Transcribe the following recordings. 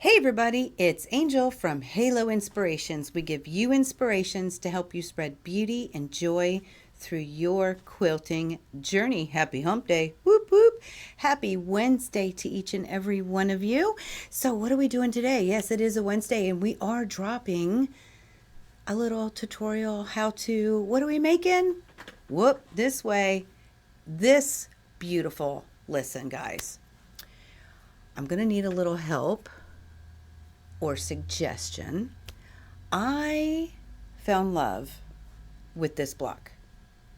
Hey everybody, it's Angel from Halo Inspirations. We give you inspirations to help you spread beauty and joy through your quilting journey. Happy hump day. Whoop whoop. Happy Wednesday to each and every one of you. So what are we doing today? Yes, it is a Wednesday and we are dropping a little tutorial how to, what are we making? Whoop, this way. This beautiful. Listen guys, I'm going to need a little help or suggestion. I found love with this block.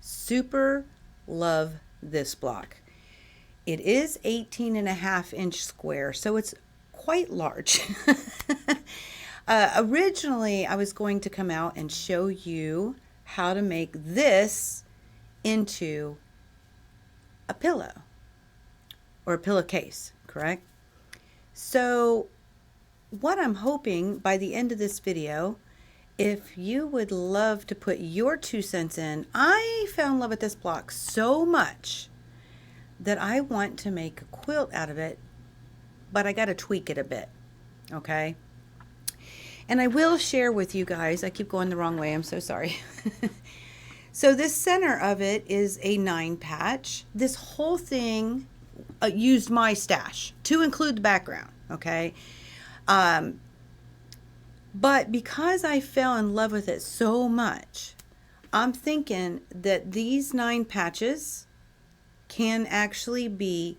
Super love this block. It is 18.5 inch square, so it's quite large. Originally, I was going to come out and show you how to make this into a pillow or a pillowcase, correct? So what I'm hoping by the end of this video, if you would love to put your 2 cents in, I found love with this block so much that I want to make a quilt out of it, but I got to tweak it a bit, okay? And I will share with you guys, I keep going the wrong way, I'm so sorry. So this center of it is a 9 patch. This whole thing used my stash to include the background, okay? But because I fell in love with it so much, I'm thinking that these 9 patches can actually be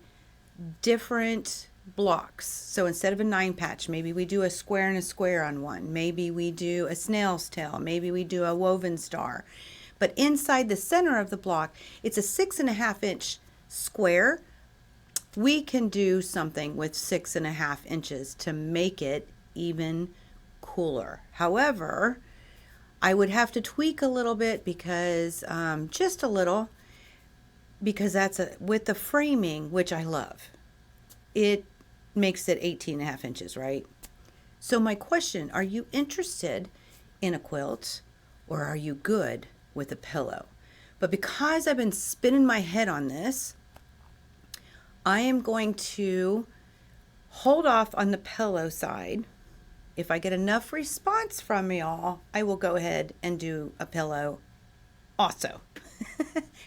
different blocks. So instead of a 9 patch, maybe we do a square and a square on one. Maybe we do a snail's tail. Maybe we do a woven star. But inside the center of the block, it's a 6.5 inch square. We can do something with 6.5 inches to make it even cooler. However, I would have to tweak a little bit because just a little, because that's with the framing, which I love. It makes it 18.5 inches, right? So my question, are you interested in a quilt or are you good with a pillow? But because I've been spinning my head on this, I am going to hold off on the pillow side. If I get enough response from y'all, I will go ahead and do a pillow also.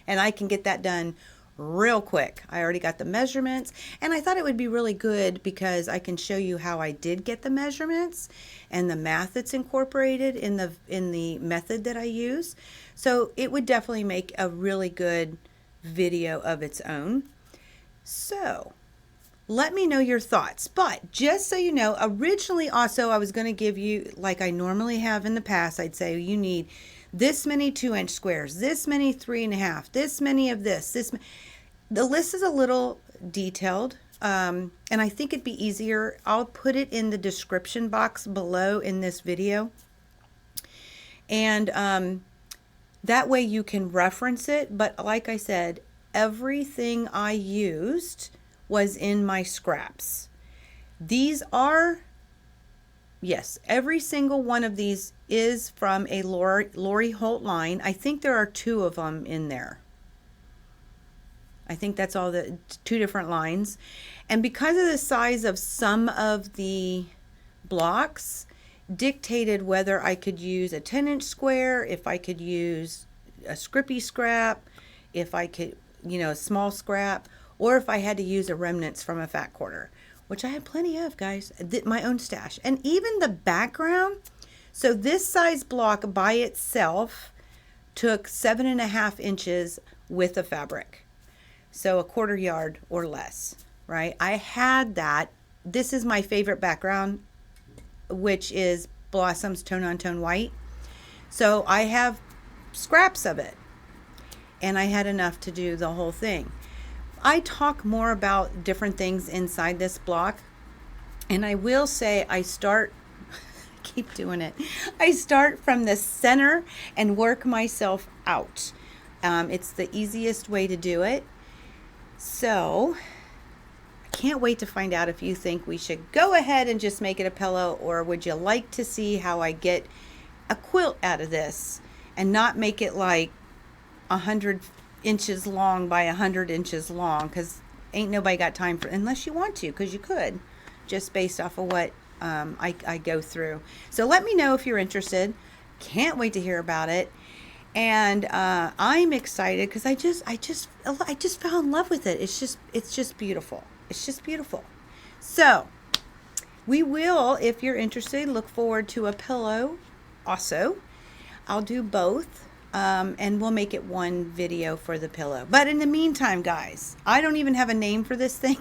And I can get that done real quick. I already got the measurements, and I thought it would be really good because I can show you how I did get the measurements and the math that's incorporated in the method that I use. So it would definitely make a really good video of its own. So let me know your thoughts. But just so you know, originally also I was going to give you, like I normally have in the past, I'd say you need this many 2-inch squares, this many 3.5, this many of this. The list is a little detailed, and I think it'd be easier. I'll put it in the description box below in this video. And that way you can reference it. But like I said, everything I used was in my scraps. These are, yes, every single one of these is from a Lori Holt line. I think there are 2 of them in there. I think that's all the 2 different lines. And because of the size of some of the blocks dictated whether I could use a 10-inch square, if I could use a Scrappy scrap, if I could, a small scrap, or if I had to use a remnants from a fat quarter, which I had plenty of, guys, my own stash. And even the background, so this size block by itself took 7.5 inches with the fabric. So a 1/4 yard or less, right? I had that. This is my favorite background, which is Blossom's Tone on Tone White. So I have scraps of it, and I had enough to do the whole thing. I talk more about different things inside this block, and I will say I start, keep doing it, I start from the center and work myself out. It's the easiest way to do it. So I can't wait to find out if you think we should go ahead and just make it a pillow, or would you like to see how I get a quilt out of this and not make it like 100 inches long by 100 inches long, because ain't nobody got time for, unless you want to, because you could, just based off of what I go through. So let me know if you're interested. Can't wait to hear about it. And I'm excited because I just fell in love with it. It's just beautiful. It's just beautiful. So we will, if you're interested, look forward to a pillow also. I'll do both. And we'll make it one video for the pillow. But in the meantime, guys, I don't even have a name for this thing.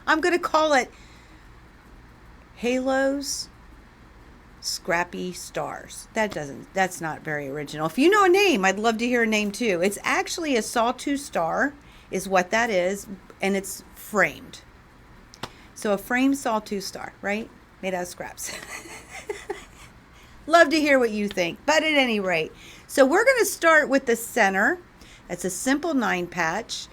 I'm going to call it Halos Scrappy Stars. That's not very original. If you know a name, I'd love to hear a name too. It's actually a Sawtooth star is what that is, and it's framed. So a framed Sawtooth star, right? Made out of scraps. Love to hear what you think. But at any rate, so we're going to start with the center. That's a simple 9 patch.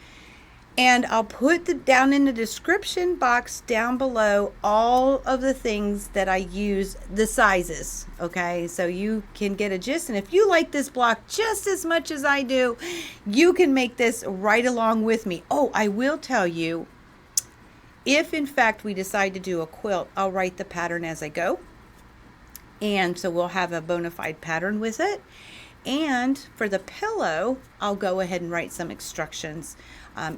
And I'll put down in the description box down below all of the things that I use, the sizes, okay? So you can get a gist. And if you like this block just as much as I do, you can make this right along with me. Oh, I will tell you, if in fact we decide to do a quilt, I'll write the pattern as I go. And so we'll have a bona fide pattern with it. And for the pillow, I'll go ahead and write some instructions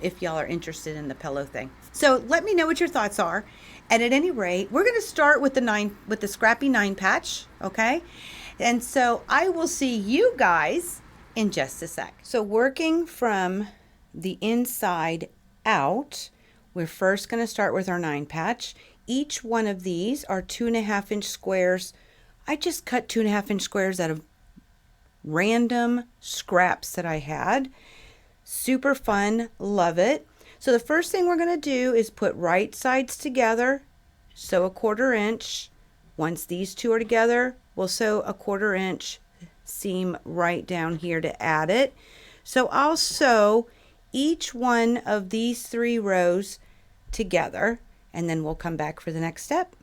if y'all are interested in the pillow thing. So let me know what your thoughts are. And at any rate, we're going to start with the Scrappy 9 patch, okay? And so I will see you guys in just a sec. So working from the inside out, we're first going to start with our 9 patch. Each one of these are 2.5-inch squares. I just cut 2.5-inch squares out of random scraps that I had. Super fun, love it. So the first thing we're going to do is put right sides together, sew a 1/4 inch. Once these two are together, we'll sew a 1/4 inch seam right down here to add it. So I'll sew each one of these 3 rows together, and then we'll come back for the next step.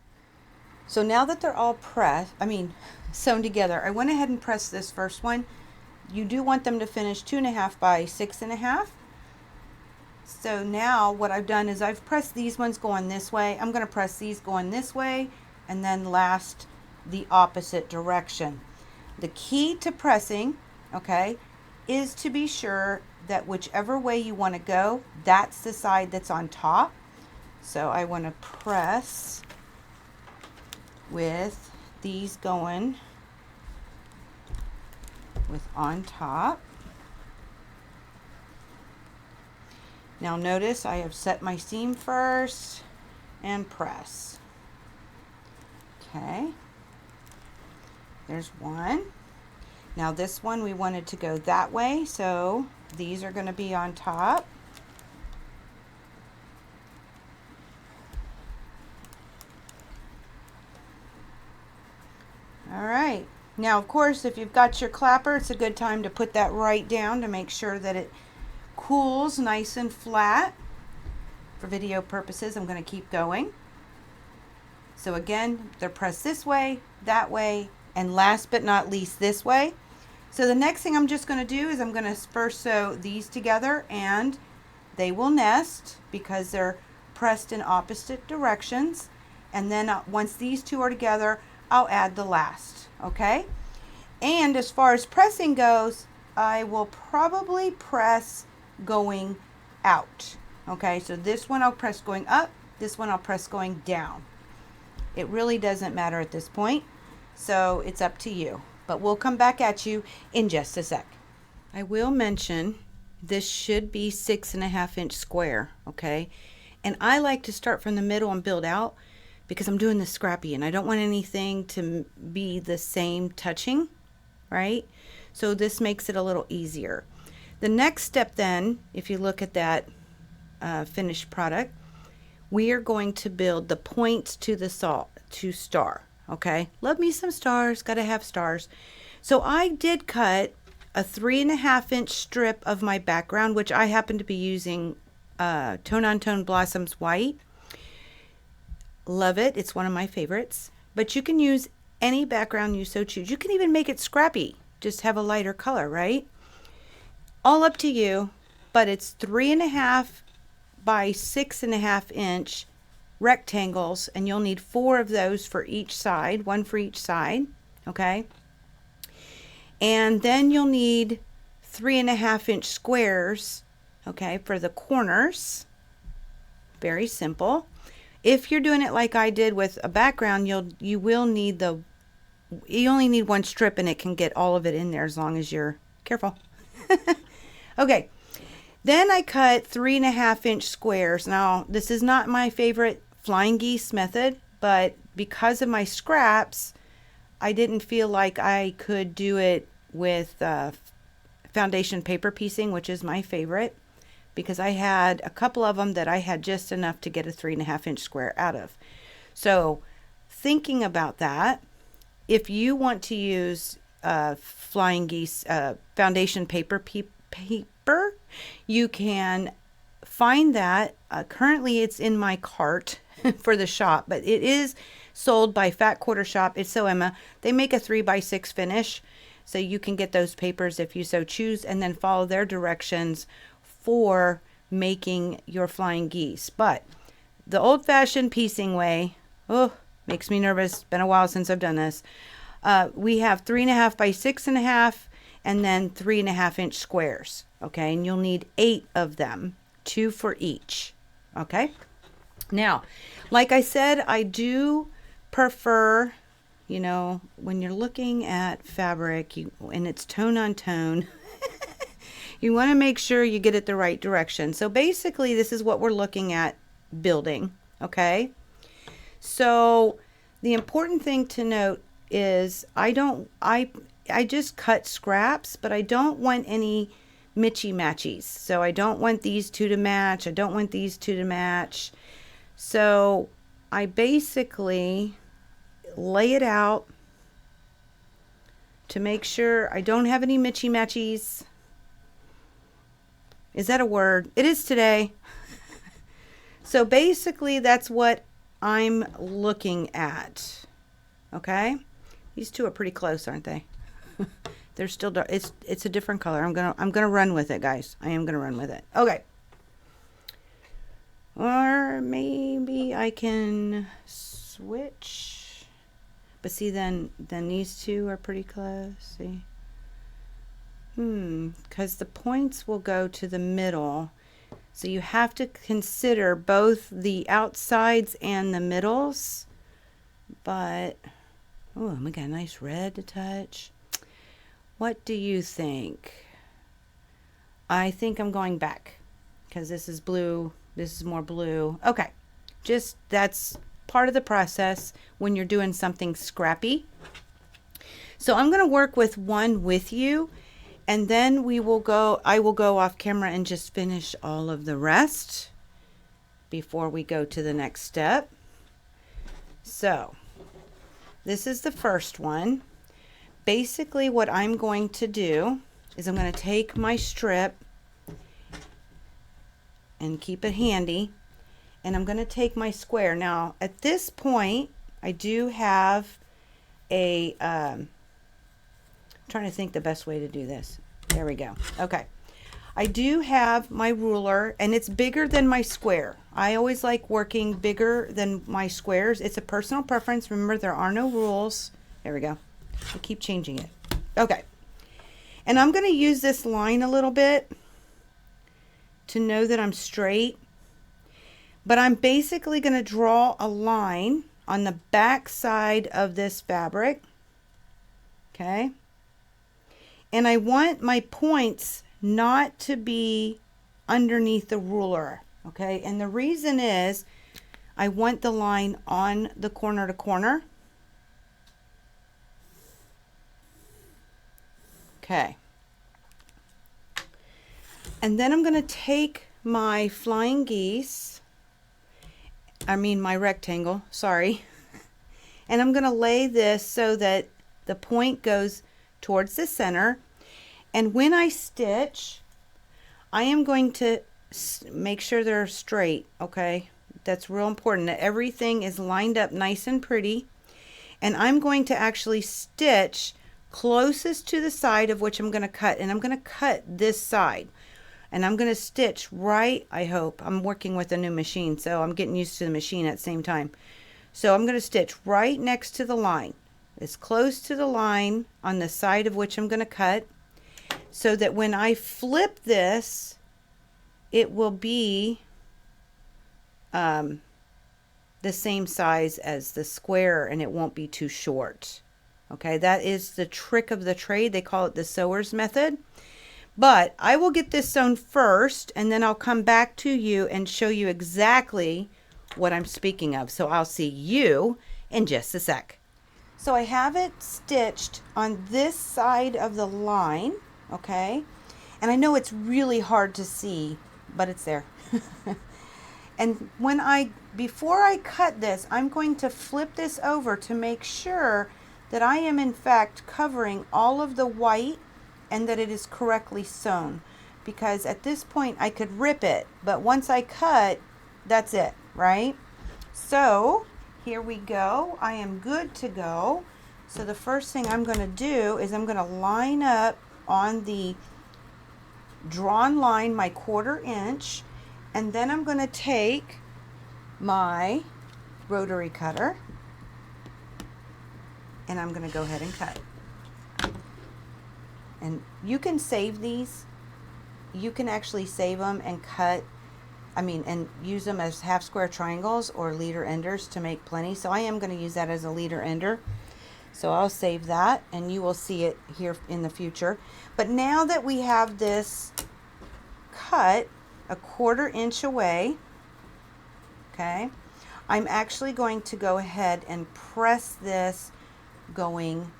So now that they're all sewn together, I went ahead and pressed this first one. You do want them to finish 2.5 by 6.5. So now what I've done is I've pressed these ones going this way. I'm going to press these going this way, and then last the opposite direction. The key to pressing, okay, is to be sure that whichever way you want to go, that's the side that's on top. So I want to press with these going with on top. Now notice I have set my seam first and press. Okay, there's one. Now this one we wanted to go that way, so these are going to be on top. All right. Now, of course, if you've got your clapper, it's a good time to put that right down to make sure that it cools nice and flat. For video purposes, I'm going to keep going. So again, they're pressed this way, that way, and last but not least, this way. So the next thing I'm just going to do is I'm going to first sew these together, and they will nest because they're pressed in opposite directions. And then once these two are together, I'll add the last, okay? And as far as pressing goes, I will probably press going out, okay? So this one I'll press going up, this one I'll press going down. It really doesn't matter at this point, so it's up to you. But we'll come back at you in just a sec. I will mention this should be 6.5-inch square, okay? And I like to start from the middle and build out, because I'm doing the Scrappy and I don't want anything to be the same touching, right? So this makes it a little easier. The next step then, if you look at that finished product, we are going to build the points to the star, okay? Love me some stars, gotta have stars. So I did cut a 3.5-inch strip of my background, which I happen to be using Tone on Tone Blossoms White. Love it. It's one of my favorites. But you can use any background you so choose. You can even make it scrappy. Just have a lighter color, right? All up to you. But it's 3.5 by 6.5 inch rectangles, and you'll need 4 of those for each side, 1 for each side, okay? And then you'll need 3.5-inch squares, okay, for the corners. Very simple. If you're doing it like I did with a background, you only need 1 strip, and it can get all of it in there as long as you're careful. Okay. Then I cut 3.5-inch squares. Now, this is not my favorite flying geese method, but because of my scraps, I didn't feel like I could do it with foundation paper piecing, which is my favorite, because I had a couple of them that I had just enough to get a 3.5-inch square out of. So, thinking about that, if you want to use flying geese foundation paper, you can find that. Currently, it's in my cart for the shop, but it is sold by Fat Quarter Shop. It's So Emma. They make a 3x6 finish, so you can get those papers if you so choose, and then follow their directions for making your flying geese. But the old-fashioned piecing way, oh, makes me nervous. Been a while since I've done this. We have 3.5 by 6.5, and then 3.5-inch squares. Okay, and you'll need 8 of them, 2 for each. Okay. Now, like I said, I do prefer, you know, when you're looking at fabric, and it's tone on tone, you want to make sure you get it the right direction. So basically, this is what we're looking at building. Okay. So the important thing to note is I just cut scraps, but I don't want any mitchy matchies. So I don't want these 2 to match. I don't want these 2 to match. So I basically lay it out to make sure I don't have any mitchy matchies. Is that a word? It is today. So basically that's what I'm looking at. Okay? These 2 are pretty close, aren't they? They're still dark. It's a different color. I'm gonna run with it, guys. I am gonna run with it. Okay. Or maybe I can switch. But see, then these 2 are pretty close. See? Because the points will go to the middle. So you have to consider both the outsides and the middles. But oh, we got a nice red to touch. What do you think? I think I'm going back because this is blue. This is more blue. Okay. Just that's part of the process when you're doing something scrappy. So I'm going to work with 1 with you, and then I will go off camera and just finish all of the rest before we go to the next step. So this is the first one. Basically what I'm going to do is I'm going to take my strip and keep it handy, and I'm going to take my square. Now at this point I do have a trying to think the best way to do this. There we go. Okay. I do have my ruler, and it's bigger than my square. I always like working bigger than my squares. It's a personal preference. Remember, there are no rules. There we go. I keep changing it. Okay. And I'm going to use this line a little bit to know that I'm straight. But I'm basically going to draw a line on the back side of this fabric. Okay. And I want my points not to be underneath the ruler. Okay. And the reason is I want the line on the corner to corner. Okay. And then I'm going to take my flying geese, my rectangle, sorry. And I'm going to lay this so that the point goes towards the center. And when I stitch, I am going to make sure they're straight, okay? That's real important, that everything is lined up nice and pretty. And I'm going to actually stitch closest to the side of which I'm going to cut, and I'm going to cut this side. And I'm going to stitch right, I hope. I'm working with a new machine, so I'm getting used to the machine at the same time. So I'm going to stitch right next to the line, as close to the line on the side of which I'm going to cut, so that when I flip this, it will be the same size as the square, and it won't be too short. Okay, that is the trick of the trade. They call it the sewer's method. But I will get this sewn first, and then I'll come back to you and show you exactly what I'm speaking of. So I'll see you in just a sec. So I have it stitched on this side of the line, okay? And I know it's really hard to see, but it's there. And before I cut this, I'm going to flip this over to make sure that I am in fact covering all of the white and that it is correctly sewn, because at this point I could rip it, but once I cut, that's it, right? So here we go. I am good to go. So the first thing I'm going to do is I'm going to line up on the drawn line my 1/4 inch, and then I'm going to take my rotary cutter and I'm going to go ahead and cut. And you can save these. You can actually save them and cut, and use them as half square triangles or leader enders to make plenty. So I am going to use that as a leader ender. So I'll save that, and you will see it here in the future. But now that we have this cut a 1/4 inch away, okay, I'm actually going to go ahead and press this going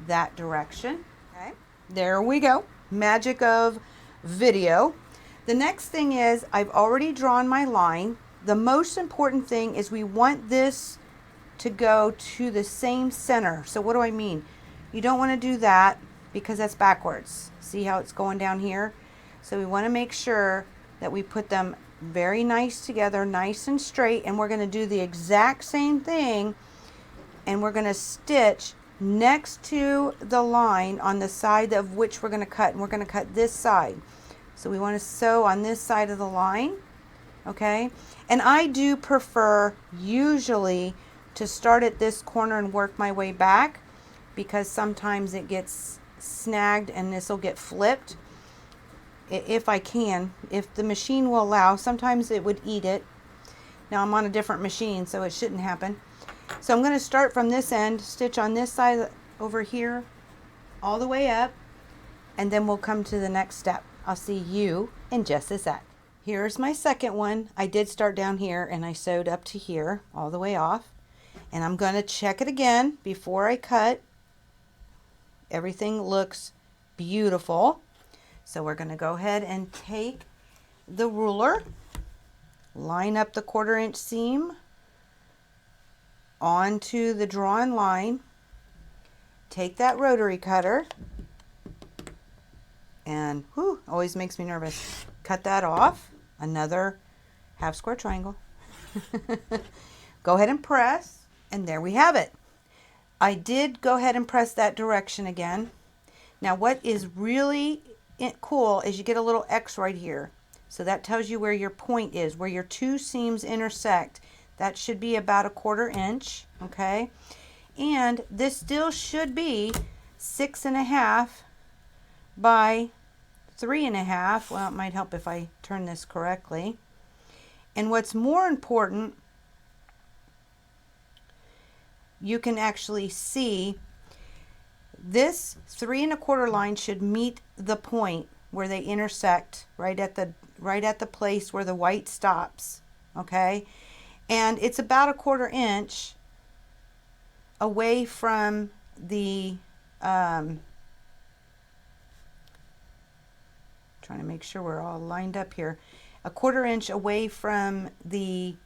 that direction. Okay. There we go. Magic of video. The next thing is I've already drawn my line. The most important thing is we want this to go to the same center. So what do I mean? You don't want to do that because that's backwards. See how it's going down here? So we want to make sure that we put them very nice together, nice and straight, and we're going to do the exact same thing, and we're going to stitch next to the line on the side of which we're going to cut, and we're going to cut this side. So we want to sew on this side of the line, okay? And I do prefer usually to start at this corner and work my way back, because sometimes it gets snagged and this will get flipped. If I can, if the machine will allow, sometimes it would eat it. Now I'm on a different machine, so it shouldn't happen. So I'm going to start from this end, stitch on this side over here, all the way up, and then we'll come to the next step. I'll see you in just a sec. Here's my second one. I did start down here and I sewed up to here, all the way off. And I'm going to check it again before I cut. Everything looks beautiful. So we're going to go ahead and take the ruler, line up the 1/4 inch seam onto the drawn line, take that rotary cutter, and always makes me nervous. Cut that off, another half square triangle. Go ahead and press, and there we have it. I did go ahead and press that direction again. Now what is really cool is you get a little X right here. So that tells you where your point is, where your two seams intersect. That should be about a 1/4 inch, okay? And this still should be 6.5 by 3.5. Well, it might help if I turn this correctly. And what's more important, you can actually see this 3.25 line should meet the point where they intersect, right at the place where the white stops, okay? And it's about a 1/4 inch away from the trying to make sure we're all lined up here, a 1/4 inch away from the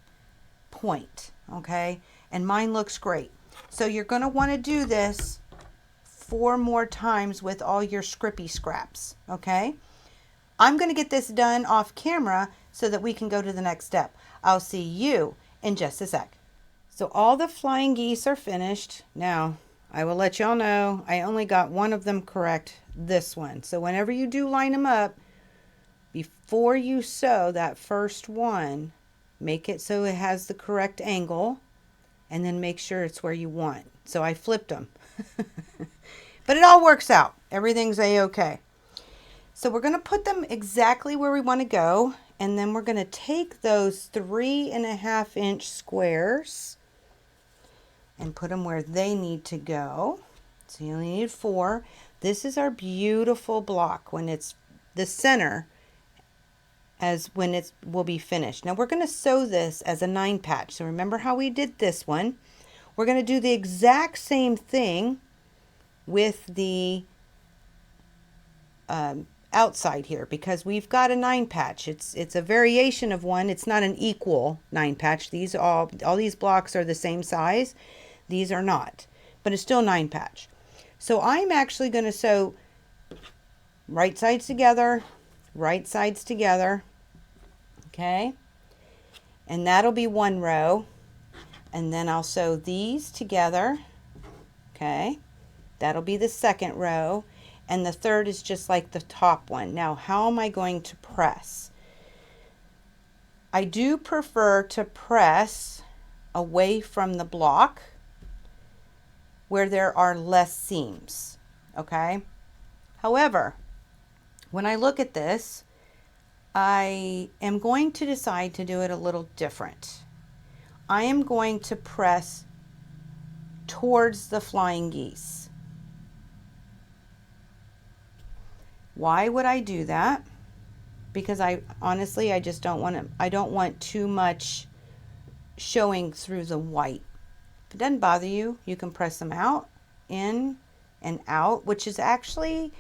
point, okay? And mine looks great. So you're going to want to do this 4 more times with all your Scrappy scraps, okay? I'm going to get this done off camera so that we can go to the next step. I'll see you in just a sec. So all the flying geese are finished. Now, I will let y'all know I only got one of them correct, this one. So whenever you do line them up, before you sew that first one, make it so it has the correct angle, and then make sure it's where you want. So I flipped them. But it all works out. Everything's a-okay. So we're going to put them exactly where we want to go, and then we're going to take those 3.5-inch squares and put them where they need to go. So you only need 4. This is our beautiful block when it's the center, as when it will be finished. Now we're going to sew this as a 9 patch. So remember how we did this one. We're going to do the exact same thing with the outside here, because we've got a 9 patch. It's a variation of one. It's not an equal 9 patch. These all these blocks are the same size. These are not, but it's still 9 patch. So I'm actually going to sew right sides together, right sides together. Okay, and that'll be 1 row, and then I'll sew these together. Okay, that'll be the 2nd row, and the 3rd is just like the top one. Now, how am I going to press? I do prefer to press away from the block where there are less seams. Okay, however, when I look at this, I am going to decide to do it a little different. I am going to press towards the flying geese. Why would I do that? Because I honestly, I just don't want to, I don't want too much showing through the white. If it doesn't bother you, you can press them out, in and out, which is actually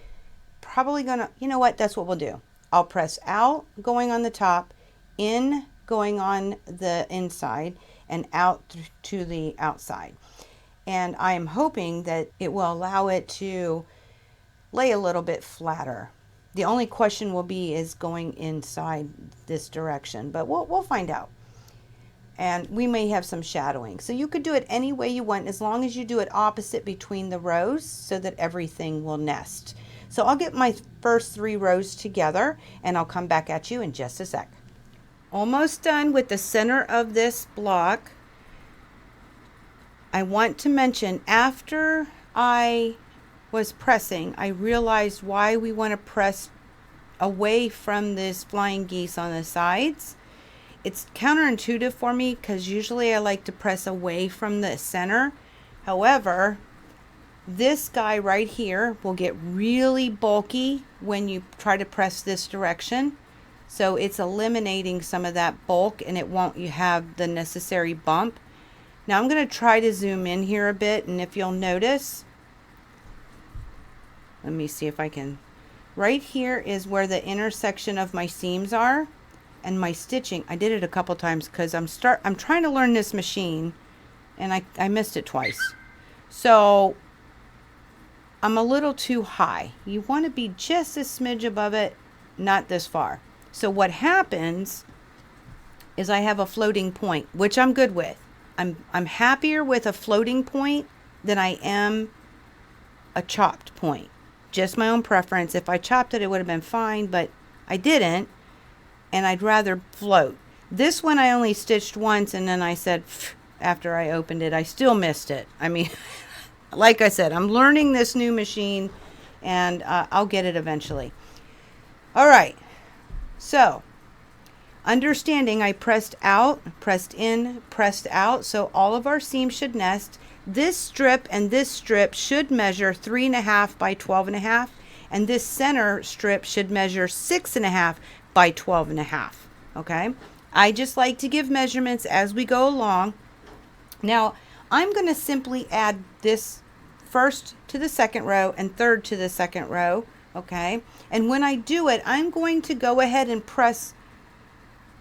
probably gonna, you know what, that's what we'll do. I'll press out going on the top, in going on the inside, and out to the outside. And I am hoping that it will allow it to lay a little bit flatter. The only question will be is going inside this direction, but we'll find out. And we may have some shadowing. So you could do it any way you want, as long as you do it opposite between the rows so that everything will nest. So I'll get my first 3 rows together, and I'll come back at you in just a sec. Almost done with the center of this block. I want to mention, after I was pressing, I realized why we want to press away from this flying geese on the sides. It's counterintuitive for me, because usually I like to press away from the center. However, this guy right here will get really bulky when you try to press this direction. So it's eliminating some of that bulk, and it won't you have the necessary bump. Now I'm going to try to zoom in here a bit, and if you'll notice, let me see if I can. Right here is where the intersection of my seams are, and my stitching. I did it a couple times because I'm trying to learn this machine, and I missed it twice. So I'm a little too high. You want to be just a smidge above it, not this far. So what happens is I have a floating point, which I'm good with. I'm happier with a floating point than I am a chopped point. Just my own preference. If I chopped it, it would have been fine, but I didn't, and I'd rather float. This one I only stitched once, and then I said, after I opened it, I still missed it. I mean, like I said, I'm learning this new machine, and I'll get it eventually. All right, so understanding, I pressed out, pressed in, pressed out, so all of our seams should nest. This strip and this strip should measure 3.5 by 12.5, and this center strip should measure 6.5 by 12.5. Okay, I just like to give measurements as we go along. Now I'm going to simply add this first to the 2nd row and 3rd to the 2nd row. Okay, and when I do it, I'm going to go ahead and press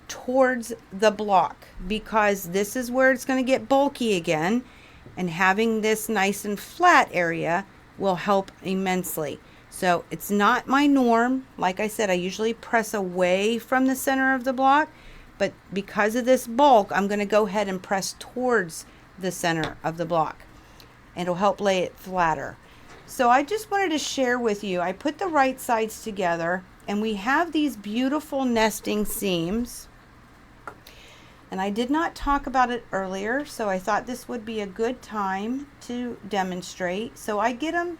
towards the block, because this is where it's going to get bulky again, and having this nice and flat area will help immensely. So it's not my norm. Like I said, I usually press away from the center of the block, but because of this bulk, I'm going to go ahead and press towards the center of the block, and it'll help lay it flatter. So I just wanted to share with you, I put the right sides together, And we have these beautiful nesting seams. And I did not talk about it earlier, so I thought this would be a good time to demonstrate. So I get them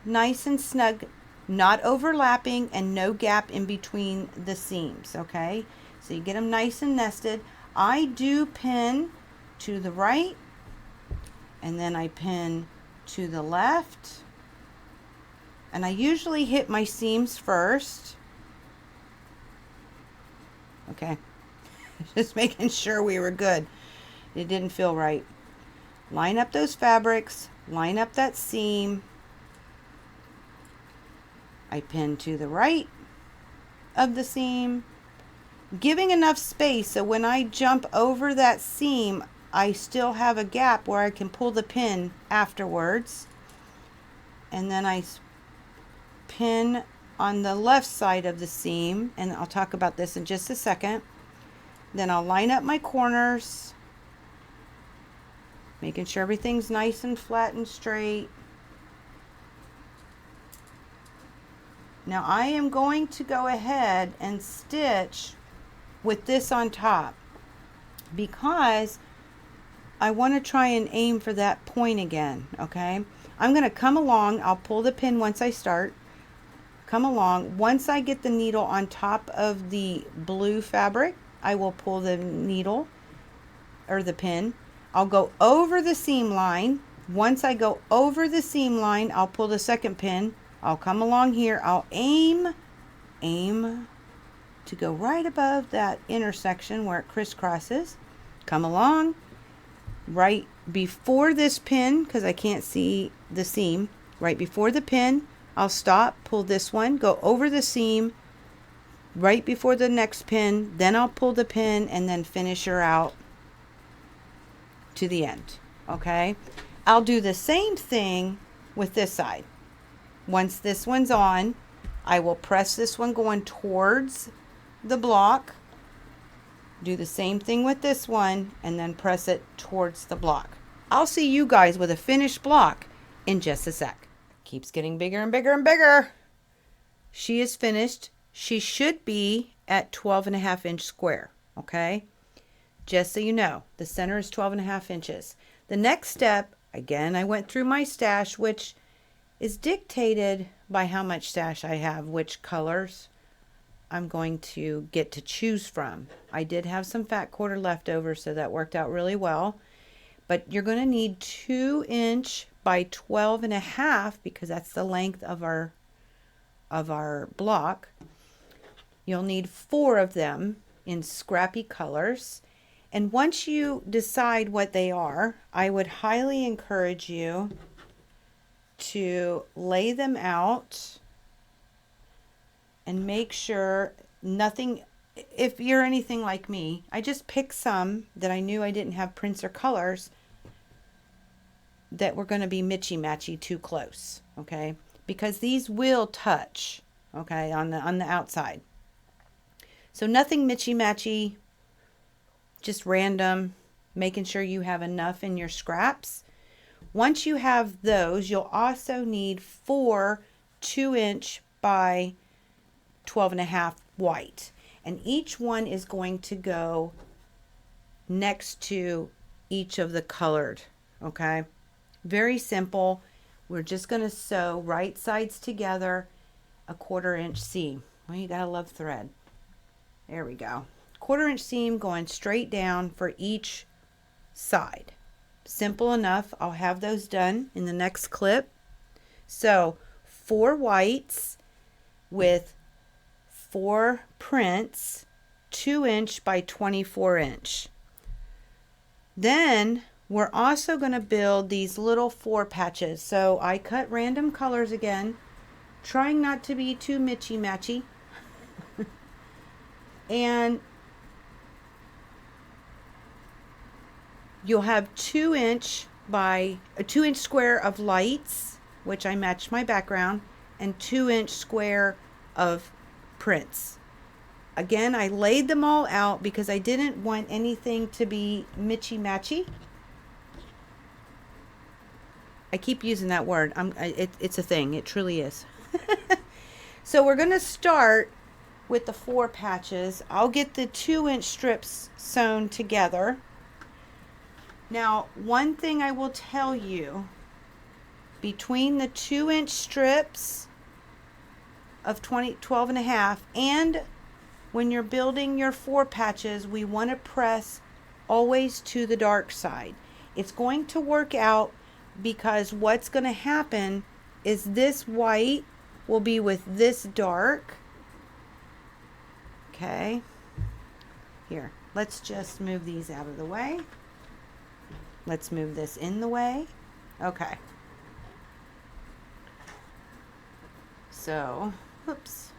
nice and snug, not overlapping, and no gap in between the seams, okay? So you get them nice and nested. I do pin to the right, and then I pin to the left. And I usually hit my seams first. Okay. Just making sure we were good. It didn't feel right. Line up those fabrics, line up that seam. I pin to the right of the seam, giving enough space so when I jump over that seam, I still have a gap where I can pull the pin afterwards. And then I pin on the left side of the seam, and I'll talk about this in just a second. Then I'll line up my corners, making sure everything's nice and flat and straight. Now I am going to go ahead and stitch with this on top because I want to try and aim for that point again, okay? I'm going to come along, I'll pull the pin once I start, come along. Once I get the needle on top of the blue fabric, I will pull the needle or the pin. I'll go over the seam line. Once I go over the seam line, I'll pull the second pin. I'll come along here. I'll aim to go right above that intersection where it crisscrosses. Come along right before this pin because I can't see the seam. Right before the pin, I'll stop, pull this one, go over the seam, right before the next pin, then I'll pull the pin and then finish her out to the end, okay? I'll do the same thing with this side. Once this one's on, I will press this one going towards the block, do the same thing with this one, and then press it towards the block. I'll see you guys with a finished block in just a sec. Keeps getting bigger and bigger and bigger. She is finished. She should be at 12.5-inch square, okay? Just so you know, the center is 12.5 inches. The next step, again, I went through my stash, which is dictated by how much stash I have, which colors I'm going to get to choose from. I did have some fat quarter left over, so that worked out really well. But you're going to need 2-inch by 12.5 because that's the length of our block. You'll need 4 of them in Scrappy colors. And once you decide what they are, I would highly encourage you to lay them out and make sure nothing, if you're anything like me, I just picked some that I knew I didn't have prints or colors that were going to be matchy too close, okay? Because these will touch, okay, on the outside. So nothing matchy, just random, making sure you have enough in your scraps. Once you have those, you'll also need 4 2-inch by 12.5 white. And each one is going to go next to each of the colored, okay? Very simple. We're just going to sew right sides together, a 1/4-inch seam. Well, you gotta love thread. There we go. 1/4-inch seam going straight down for each side. Simple enough. I'll have those done in the next clip. So 4 whites with 4 prints, 2-inch by 24-inch. Then we're also going to build these little 4 patches. So I cut random colors again, trying not to be too matchy. And you'll have 2-inch by a 2-inch square of lights, which I matched my background, and 2-inch square of prints. Again, I laid them all out because I didn't want anything to be matchy. I keep using that word. It's a thing. It truly is. So we're going to start with the 4 patches. I'll get the 2-inch strips sewn together. Now, one thing I will tell you, between the 2-inch strips of 12 and a half and when you're building your 4 patches, we want to press always to the dark side. It's going to work out because what's going to happen is this white will be with this dark. Okay. Here, let's just move these out of the way. Let's move this in the way. Okay. So, whoops.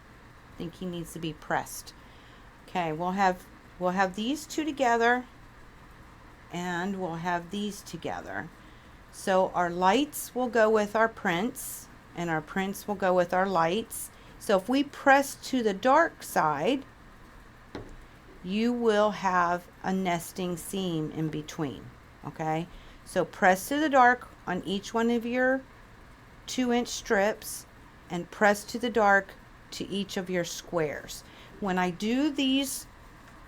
I think he needs to be pressed. Okay, we'll have these 2 together and we'll have these together. So our lights will go with our prints and our prints will go with our lights. So if we press to the dark side, you will have a nesting seam in between. Okay, so press to the dark on each one of your 2-inch strips and press to the dark to each of your squares. When I do these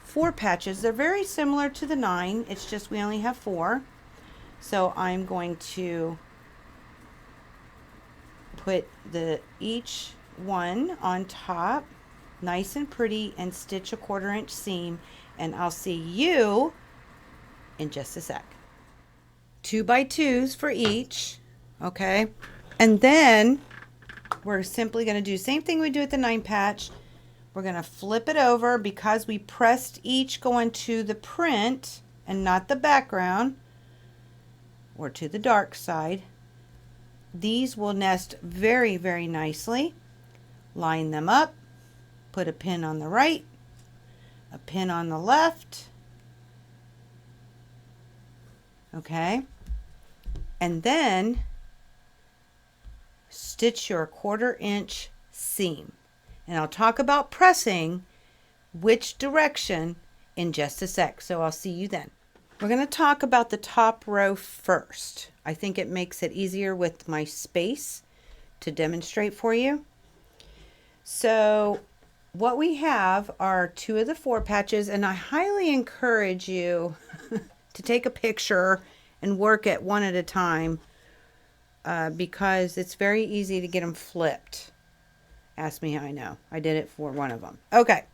4 patches, they're very similar to the 9, it's just we only have 4. So I'm going to put each one on top nice and pretty and stitch a 1/4 inch seam, and I'll see you in just a sec. 2 by 2s for each, okay, and then we're simply going to do the same thing we do with the 9 patch. We're going to flip it over because we pressed each going to the print and not the background or to the dark side. These will nest very, very nicely. Line them up, put a pin on the right, a pin on the left, okay, and then stitch your 1/4 inch seam. And I'll talk about pressing which direction in just a sec, so I'll see you then. We're going to talk about the top row first. I think it makes it easier with my space to demonstrate for you. So what we have are 2 of the 4 patches, and I highly encourage you to take a picture and work at one at a time because it's very easy to get them flipped. Ask me how I know. I did it for one of them. Okay.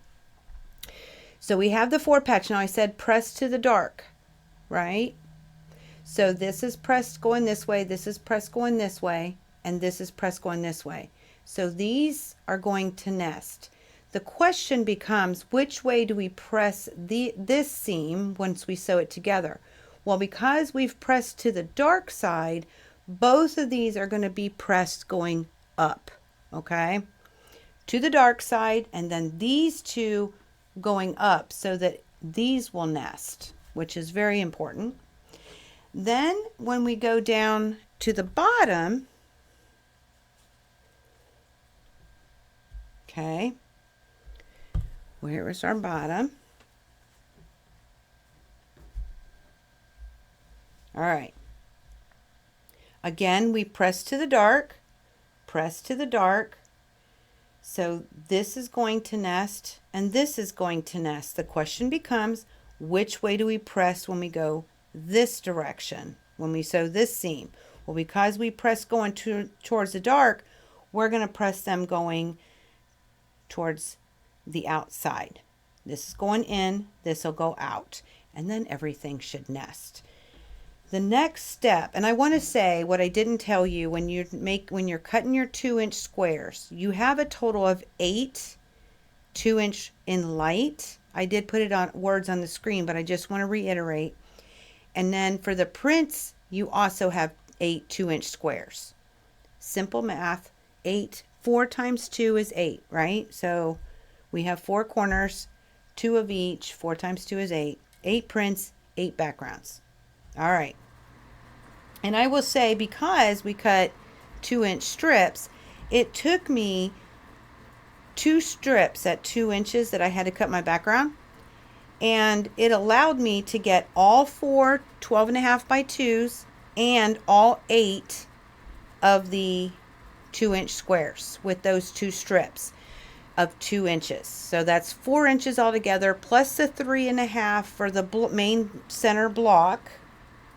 So we have the 4 patch. Now I said press to the dark, right? So this is pressed going this way, this is pressed going this way, and this is pressed going this way. So these are going to nest. The question becomes, which way do we press this seam once we sew it together? Well, because we've pressed to the dark side, both of these are going to be pressed going up, okay? To the dark side, and then these 2 going up so that these will nest, which is very important. Then when we go down to the bottom, okay, where is our bottom? All right. Again, we press to the dark, press to the dark. So this is going to nest and this is going to nest. The question becomes, which way do we press when we go this direction, when we sew this seam? Well, because we press going towards the dark, we're going to press them going towards the outside. This is going in, this will go out, and then everything should nest. The next step, and I want to say what I didn't tell you, when you're cutting your 2-inch squares, you have a total of 8 2-inch in light. I did put it on words on the screen, but I just want to reiterate. And then for the prints, you also have 8 2-inch squares. Simple math. 4 times 2 is 8, right? So we have 4 corners, 2 of each. 4 times 2 is 8. 8 prints, 8 backgrounds. All right. And I will say, because we cut 2-inch strips, it took me 2 strips at 2 inches that I had to cut my background. And it allowed me to get all 4 12.5 by 2s and all 8 of the 2-inch squares with those 2 strips. of 2 inches. So that's 4 inches altogether, plus the 3.5 for the main center block.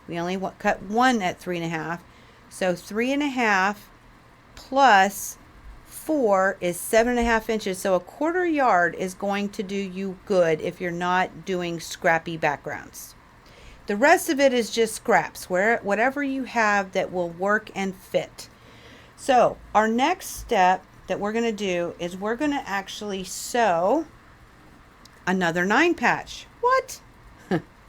We only cut one at 3.5. So 3.5 plus 4 is 7.5 inches. So a 1/4 yard is going to do you good if you're not doing scrappy backgrounds. The rest of it is just scraps, whatever you have that will work and fit. So our next step that we're going to do is we're going to actually sew another 9 patch. What?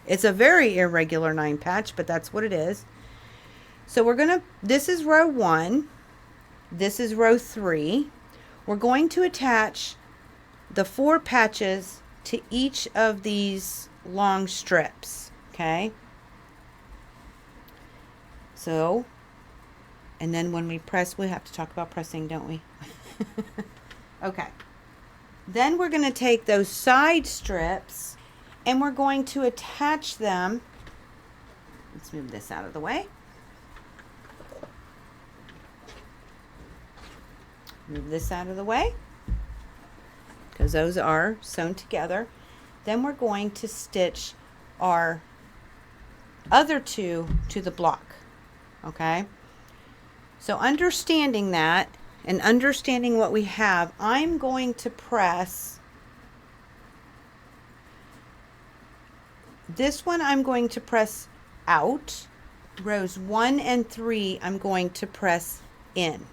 It's a very irregular 9 patch, but that's what it is. So we're going to, this is row 1. This is row 3. We're going to attach the 4 patches to each of these long strips. Okay. So, and then when we press, we have to talk about pressing, don't we? Okay. Then we're going to take those side strips and we're going to attach them. Let's move this out of the way. Move this out of the way because those are sewn together. Then we're going to stitch our other 2 to the block. Okay. So understanding that and understanding what we have, I'm going to press this one. I'm going to press out. Rows 1 and 3 I'm going to press in.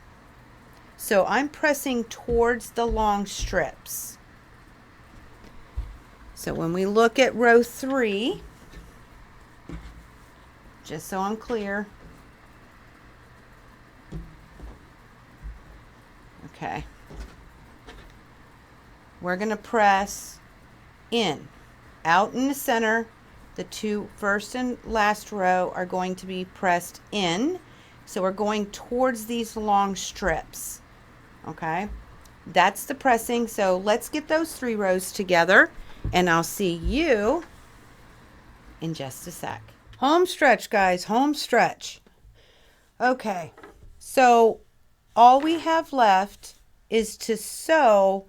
So I'm pressing towards the long strips. So when we look at row 3, just so I'm clear. Okay. We're going to press in. Out in the center, the 2 first and last row are going to be pressed in. So we're going towards these long strips. Okay. That's the pressing. So let's get those 3 rows together and I'll see you in just a sec. Home stretch, guys, home stretch. Okay, so all we have left is to sew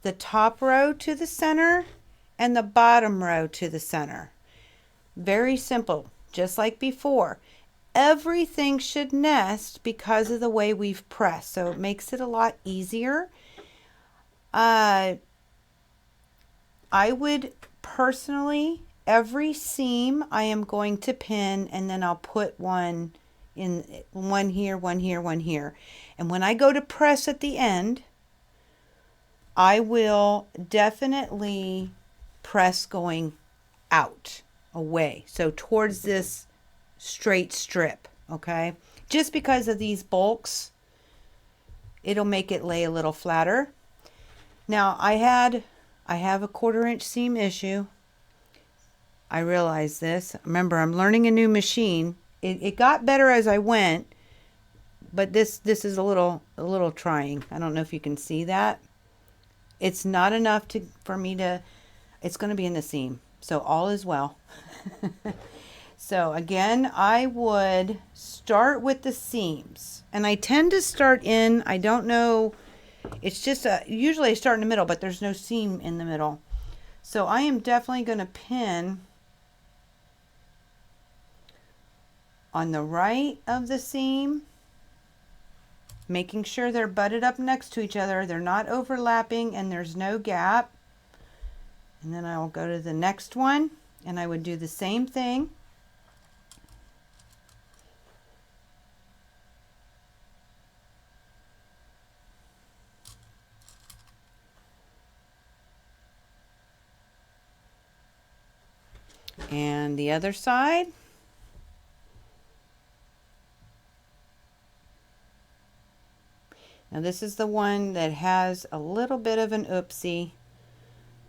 the top row to the center and the bottom row to the center. Very simple, just like before. Everything should nest because of the way we've pressed, so it makes it a lot easier. I would personally, every seam I am going to pin and then I'll put one in, one here, one here, one here. And when I go to press at the end, I will definitely press going out, away. So towards this straight strip, okay? Just because of these bulks, it'll make it lay a little flatter. Now I have a 1/4 inch seam issue. I realize this. Remember, I'm learning a new machine. It got better as I went, but this is a little trying. I don't know if you can see that. It's not enough for me to. It's going to be in the seam, so all is well. So again, I would start with the seams, and I tend to start in. I don't know. It's just usually I start in the middle, but there's no seam in the middle. So I am definitely going to pin on the right of the seam, making sure they're butted up next to each other. They're not overlapping and there's no gap. And then I will go to the next one and I would do the same thing. And the other side. Now this is the one that has a little bit of an oopsie.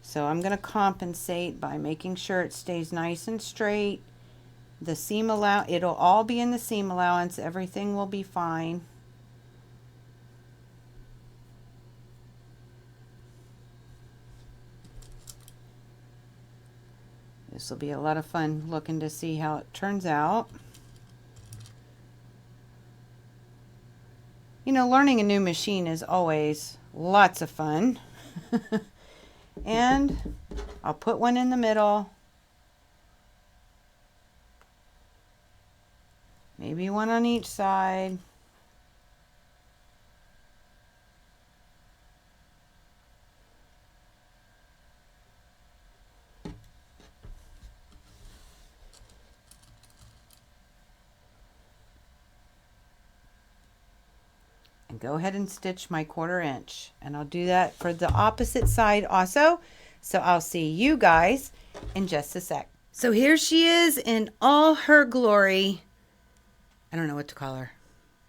So I'm going to compensate by making sure it stays nice and straight. The seam it'll all be in the seam allowance. Everything will be fine. This will be a lot of fun looking to see how it turns out. You know, learning a new machine is always lots of fun. And I'll put one in the middle. Maybe one on each side. And go ahead and stitch my 1/4 inch. And I'll do that for the opposite side also. So I'll see you guys in just a sec. So here she is in all her glory. I don't know what to call her.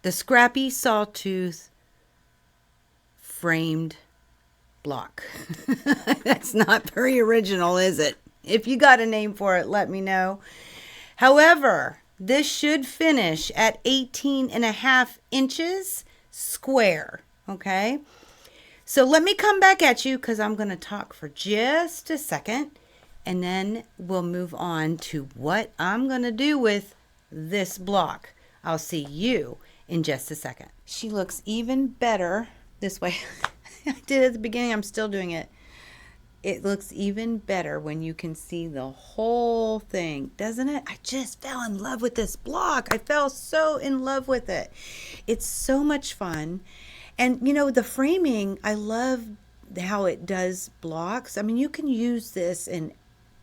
The Scrappy Sawtooth framed block. That's not very original, is it? If you got a name for it, let me know. However, this should finish at 18.5 inches square. Okay. So let me come back at you because I'm going to talk for just a second. And then we'll move on to what I'm going to do with this block. I'll see you in just a second. She looks even better this way. I did at the beginning. I'm still doing it. It looks even better when you can see the whole thing, doesn't it? I just fell in love with this block. I fell so in love with it. It's so much fun. And, you know, the framing, I love how it does blocks. I mean, you can use this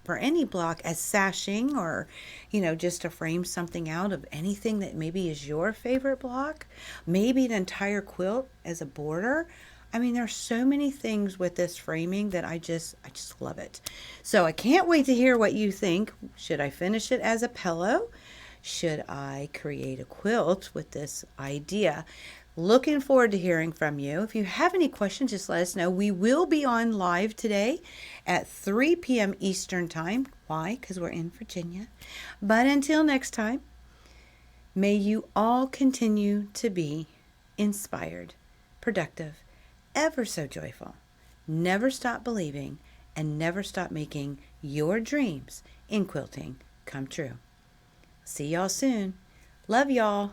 for any block as sashing, or, you know, just to frame something out of anything that maybe is your favorite block. Maybe an entire quilt as a border. I mean, there's so many things with this framing that I just love it. So I can't wait to hear what you think. Should I finish it as a pillow? Should I create a quilt with this idea? Looking forward to hearing from you. If you have any questions, just let us know. We will be on live today at 3 p.m. Eastern Time. Why? Because we're in Virginia. But until next time, may you all continue to be inspired, productive, ever so joyful. Never stop believing and never stop making your dreams in quilting come true. See y'all soon. Love y'all.